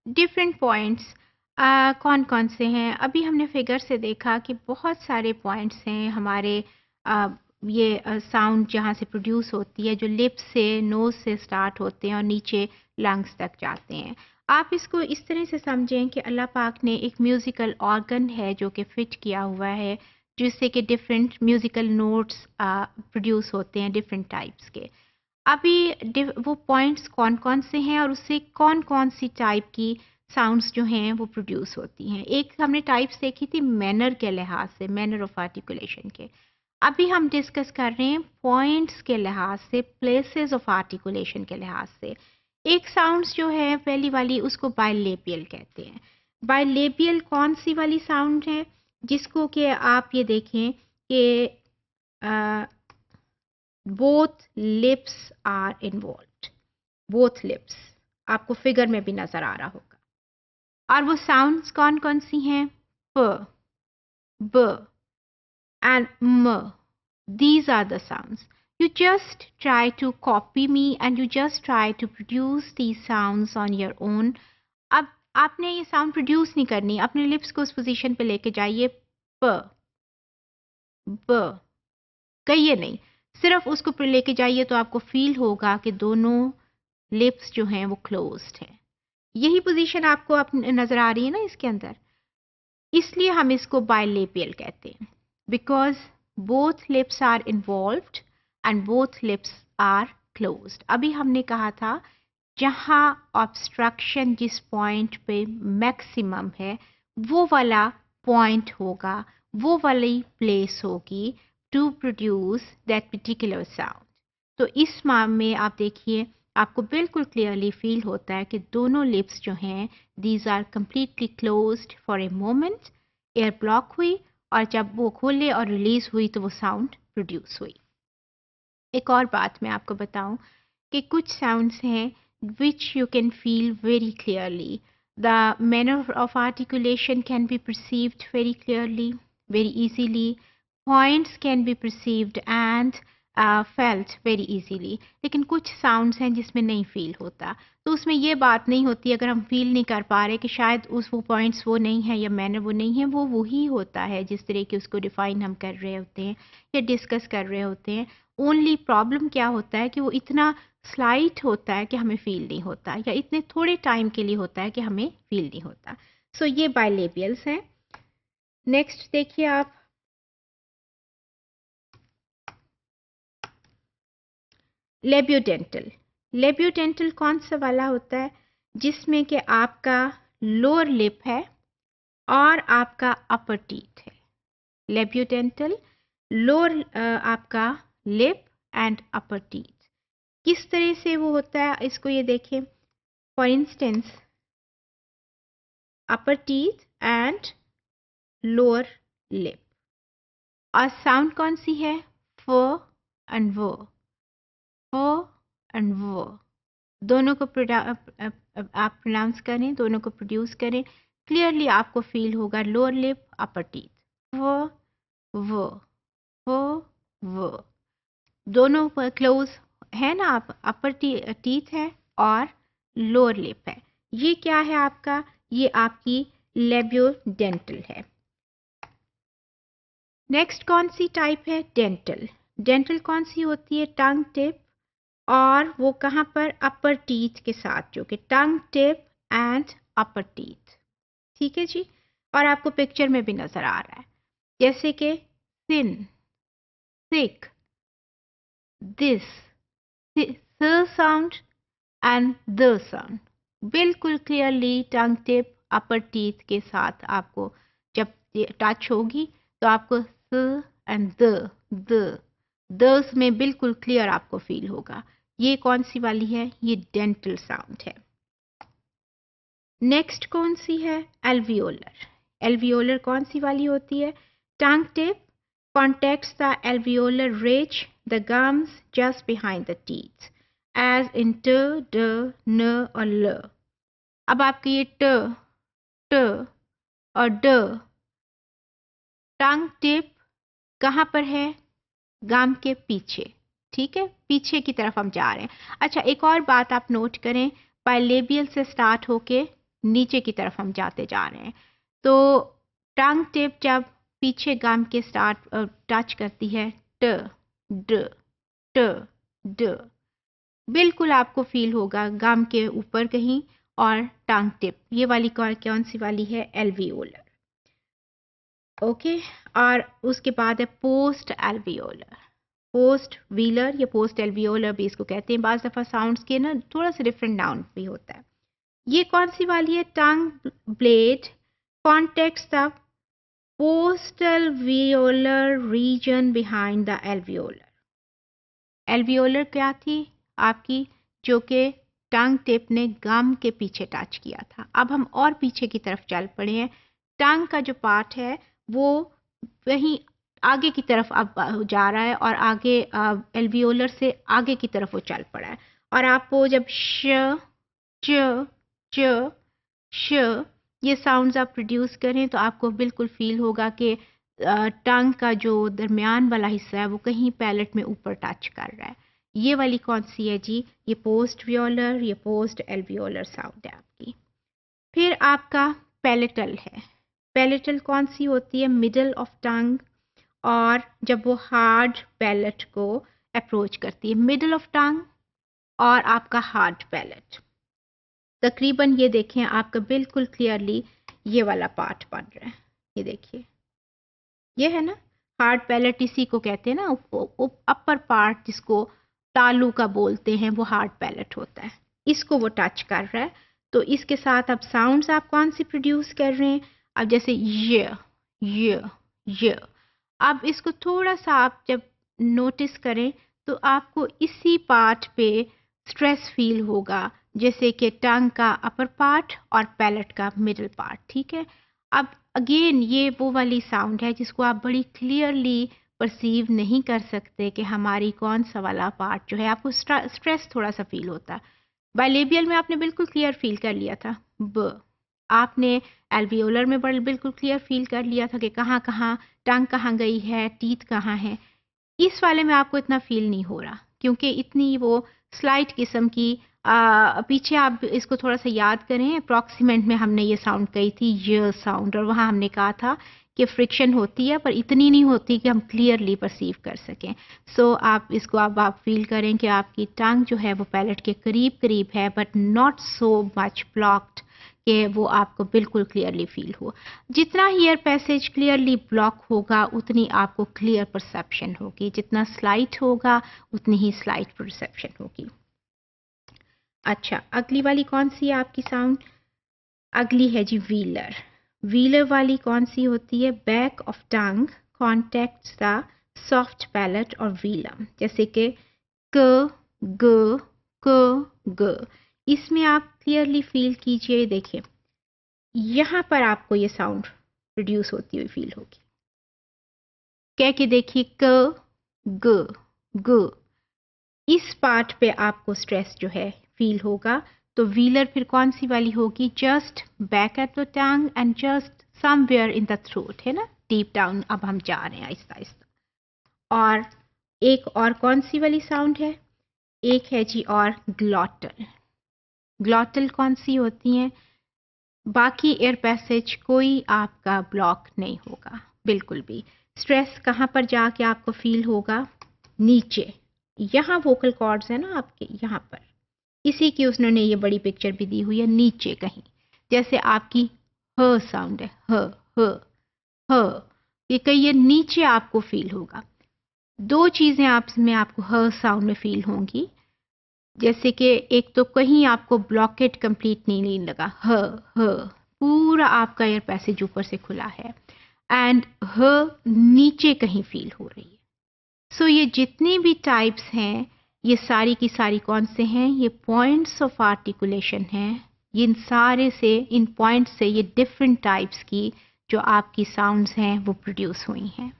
Different points कौन कौन से हैं? अभी हमने फिगर से देखा कि बहुत सारे पॉइंट्स हैं हमारे अ, ये साउंड जहाँ से प्रोड्यूस होती है, जो लिप्स से, नोज़ से स्टार्ट होते हैं और नीचे लंग्स तक जाते हैं। आप इसको इस तरह से समझें कि अल्लाह पाक ने एक म्यूज़िकल ऑर्गन है जो कि फिट किया हुआ है, जिससे कि डिफरेंट म्यूज़िकल नोट्स प्रोड्यूस होते हैं डिफरेंट टाइप्स के। अभी वो पॉइंट्स कौन-कौन से हैं और उससे कौन-कौन सी टाइप की साउंड्स जो हैं वो प्रोड्यूस होती हैं। एक हमने टाइप्स देखी थी मैनर के लिहाज से, मैनर ऑफ आर्टिकुलेशन के। अभी हम डिस्कस कर रहे हैं पॉइंट्स के लिहाज से, प्लेसेस ऑफ आर्टिकुलेशन के लिहाज से। एक साउंड्स जो है पहली वाली उसको बाइलेबियल कहते हैं। बाइलेबियल कौन सी वाली साउंड है? जिसको कि आप ये देखें कि uh both lips are involved, both lips आपको फिगर में भी नजर आ रहा होगा। और वो साउंड्स कौन कौन सी हैं? प, ब and m. These are the sounds. You just try to copy me and you just try to produce these sounds on your own. अब आपने ये साउंड प्रोड्यूस नहीं करनी, अपने लिप्स को उस पोजीशन पे लेके जाइए। प, ब, कहिए नहीं, सिर्फ उसको लेके जाइए तो आपको फील होगा कि दोनों लिप्स जो हैं वो क्लोज्ड हैं। यही पोजीशन आपको नजर आ रही है ना इसके अंदर। इसलिए हम इसको बाइलेबियल कहते हैं, because both lips are involved and both lips are closed. अभी हमने कहा था जहां ऑब्स्ट्रक्शन जिस पॉइंट पे मैक्सिमम है वो वाला पॉइंट होगा, वो वाली प्लेस होगी to produce that particular sound. तो इस मामले में आप देखिए, आपको बिल्कुल क्लियरली फील होता है कि दोनों लिप्स जो हैं these are completely closed for a moment. Air block हुई और जब वो खोले और रिलीज हुई तो वो साउंड प्रोड्यूस हुई। एक और बात मैं आपको बताऊं कि कुछ साउंड्स हैं which you can feel very clearly. The manner of articulation can be perceived very clearly, very easily. Points can be perceived and felt very easily. लेकिन कुछ साउंड्स हैं जिसमें नहीं फील होता, तो उसमें ये बात नहीं होती अगर हम फील नहीं कर पा रहे कि शायद उस वो पॉइंट्स वो नहीं है या मैनर वो नहीं है, वो वही होता है जिस तरह की उसको डिफाइन हम कर रहे होते हैं या डिस्कस कर रहे होते हैं। ओनली प्रॉब्लम क्या होता है कि वो इतना स्लाइट होता है कि हमें फील नहीं होता, या इतने थोड़े टाइम के लिए होता है कि हमें फील नहीं होता। सो ये बाइलेबियल्स हैं। नेक्स्ट देखिए आप, लेब्योडेंटल। लेब्योडेंटल कौन सा वाला होता है? जिसमें कि आपका लोअर लिप है और आपका अपर टीथ है। लेब्योडेंटल, लोअर आपका लिप एंड अपर टीथ। किस तरह से वो होता है इसको ये देखें। For instance, upper teeth and lower lip. और साउंड कौन सी है? फ एंड व, फ एंड व। दोनों को आप प्रोनाउंस करें, दोनों को प्रोड्यूस करें, क्लियरली आपको फील होगा लोअर लिप, अपर टीथ। व व व व, दोनों पर क्लोज है ना, आप अपर टीथ है और लोअर लिप है। ये क्या है आपका? ये आपकी लेबियोडेंटल है। नेक्स्ट कौन सी टाइप है? डेंटल। डेंटल कौन सी होती है? टंग टिप, और वो कहाँ पर? अपर टीथ के साथ, जो कि टंग टिप एंड अपर टीथ। ठीक है जी। और आपको पिक्चर में भी नजर आ रहा है, जैसे कि थिन, थिक, दिस, स साउंड एंड द साउंड, बिल्कुल क्लियरली टंग टिप अपर टीथ के साथ आपको जब टच होगी तो आपको स एंड द में बिल्कुल क्लियर आपको फील होगा। ये कौन सी वाली है? ये डेंटल साउंड है। नेक्स्ट कौन सी है? एल्वियोलर। एल्वियोलर कौन सी वाली होती है? टंग tip contacts the alveolar ridge, the gums just behind the teeth, as in t, d, n और ल। अब आपके ये ट, ट और ड, टंग टिप कहाँ पर है? गम के पीछे। ठीक है, पीछे की तरफ हम जा रहे हैं। अच्छा, एक और बात आप नोट करें, बाइलेबियल से स्टार्ट होके नीचे की तरफ हम जाते जा रहे हैं। तो टंग टिप जब पीछे गम के स्टार्ट टच करती है, ट ड ट ड, बिल्कुल आपको फील होगा गम के ऊपर कहीं, और टंग टिप ये वाली कौन सी वाली है, एल्वियोलर। ओके, और उसके बाद है पोस्ट एल्वियोलर, पोस्ट व्हीलर या पोस्ट एल्वियोलर भी इसको कहते हैं। बाज़ दफ़ा साउंड्स के ना थोड़ा सा डिफरेंट नाउन भी होता है। ये कौन सी वाली है, tongue blade contacts the postalveolar region behind the alveolar. Alveolar क्या थी आपकी, जो कि टंग टिप ने गम के पीछे टच किया था। अब हम और पीछे की तरफ चल पड़े हैं। टंग का जो पार्ट है वो वहीं आगे की तरफ अब जा रहा है, और आगे एल्वियोलर से आगे की तरफ वो चल पड़ा है। और आपको जब श च च श ये साउंड्स आप प्रोड्यूस करें तो आपको बिल्कुल फील होगा कि टंग का जो दरमियान वाला हिस्सा है वो कहीं पैलेट में ऊपर टच कर रहा है। ये वाली कौन सी है जी, ये पोस्ट वियोलर, ये पोस्ट एल्वियोलर साउंड है आपकी। फिर आपका पैलेटल है। पैलेटल कौन सी होती है, मिडल ऑफ टंग, और जब वो हार्ड पैलेट को अप्रोच करती है, मिडल ऑफ टंग और आपका हार्ड पैलेट। तकरीबन ये देखें आपका बिल्कुल क्लियरली ये वाला पार्ट बन रहा है, ये देखिए, ये है ना हार्ड पैलेट, इसी को कहते हैं ना अपर पार्ट, जिसको तालू का बोलते हैं, वो हार्ड पैलेट होता है। इसको वो टच कर रहा है। तो इसके साथ अब साउंड्स आप कौन सी प्रोड्यूस कर रहे हैं, अब जैसे य, अब इसको थोड़ा सा आप जब नोटिस करें तो आपको इसी पार्ट पे स्ट्रेस फील होगा, जैसे कि टंग का अपर पार्ट और पैलेट का मिडिल पार्ट। ठीक है, अब अगेन ये वो वाली साउंड है जिसको आप बड़ी क्लियरली परसीव नहीं कर सकते कि हमारी कौन सा वाला पार्ट जो है, आपको स्ट्रेस थोड़ा सा फील होता है। बायलेबियल में आपने बिल्कुल क्लियर फील कर लिया था ब, आपने एल्वियोलर में बिल्कुल क्लियर फील कर लिया था कि कहाँ कहाँ टंग कहाँ गई है, टीथ कहाँ है। इस वाले में आपको इतना फील नहीं हो रहा, क्योंकि इतनी वो स्लाइट किस्म की पीछे आप इसको थोड़ा सा याद करें, अप्रॉक्सीमेट में हमने ये साउंड कही थी, ये साउंड, और वहाँ हमने कहा था कि फ्रिक्शन होती है पर इतनी नहीं होती कि हम क्लियरली परसीव कर सकें। सो आप इसको अब आप फील करें कि आपकी टंग जो है वो पैलेट के करीब करीब है, but not so much blocked कि वो आपको बिल्कुल क्लियरली फील हो। जितना ईयर पैसेज क्लियरली ब्लॉक होगा उतनी आपको क्लियर परसेप्शन होगी, जितना स्लाइट होगा उतनी ही स्लाइट परसेप्शन होगी। अच्छा, अगली वाली कौन सी है आपकी साउंड, अगली है जी व्हीलर। व्हीलर वाली कौन सी होती है, back of tongue contacts the soft palate और व्हीलम, जैसे कि क ग क ग। इसमें आप क्लियरली फील कीजिए, देखिए यहाँ पर आपको ये साउंड प्रोड्यूस होती हुई फील होगी। कह के देखिए, क ग ग, इस पार्ट पे आपको स्ट्रेस जो है फील होगा। तो व्हीलर फिर कौन सी वाली होगी, just back at the tongue and just somewhere in the throat, है ना, डीप डाउन। अब हम जा रहे हैं आहिस्ता आहिस्ता। और एक और कौन सी वाली साउंड है, एक है जी और ग्लॉटल। ग्लॉटल कौन सी होती हैं, बाकी एयर पैसेज कोई आपका ब्लॉक नहीं होगा बिल्कुल भी। स्ट्रेस कहाँ पर जाके आपको फील होगा, नीचे, यहाँ वोकल कॉर्ड्स है ना आपके, यहाँ पर, इसी की उन्होंने ये बड़ी पिक्चर भी दी हुई है, नीचे कहीं, जैसे आपकी ह साउंड है, ह, ये कहीं ये नीचे आपको फील होगा। दो चीज़ें में आपको ह साउंड में फील होंगी, जैसे कि एक तो कहीं आपको ब्लॉकेट कंप्लीट नहीं लगा, ह पूरा आपका एयर पैसेज ऊपर से खुला है, एंड ह नीचे कहीं फील हो रही है। सो ये जितनी भी टाइप्स हैं, ये सारी की सारी कौन से हैं, ये पॉइंट्स ऑफ आर्टिकुलेशन हैं। इन सारे से, इन पॉइंट्स से ये डिफरेंट टाइप्स की जो आपकी साउंड्स हैं वो प्रोड्यूस हुई हैं।